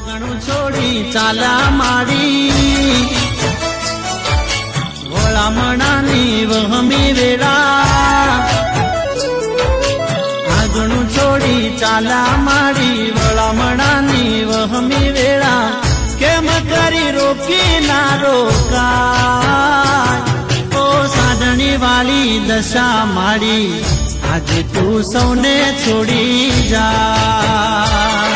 આગણું છોડી ચાલ્યા માડી વળામણાની વહમી વેળા આગણું છોડી ચાલ્યા માડી વળામણાની વહમી વેળા કેમ કરી રોકી ના રોકાય ઓ સાધણી વાળી દશા માડી આજે તું સૌને છોડી જા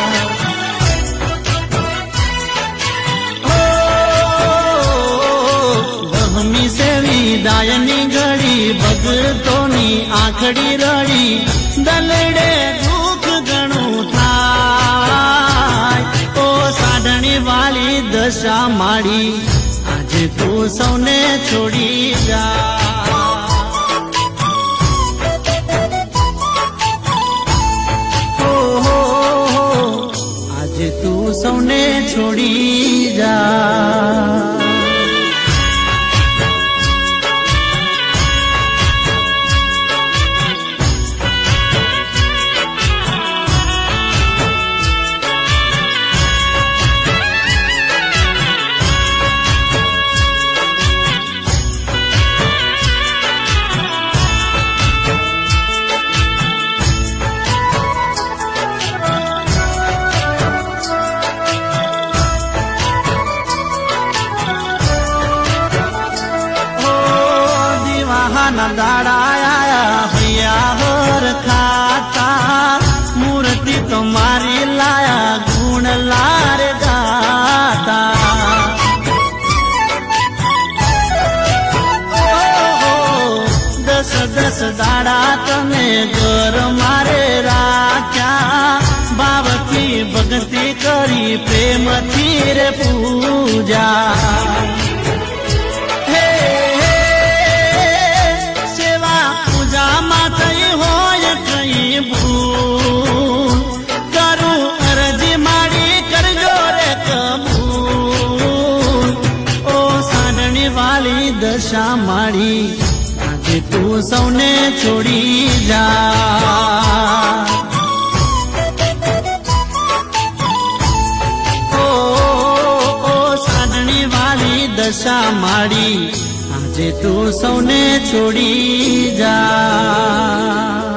વહમી સેવી દાયની ઘડી ભગતોની આંખડી રડી દલડે દુઃખ ઘણું થાય ઓ સાધણી વાળી દશા માડી આજે તું સૌને છોડી જા તું સૌને છોડી જા ના દાડાયા હૈયા હર ખાતા મૂર્તિ તમારી લાયા ગુણ લાર ગાતા દસ દસ દાડા તમે ઘર મારે રાખ્યા ભાવથી ભક્તિ કરી પ્રેમથી રે પૂજા દશા માડી આજે તું સૌને છોડી જા ઓ સાધણી વાળી દશા માડી આજે તું સૌને છોડી જા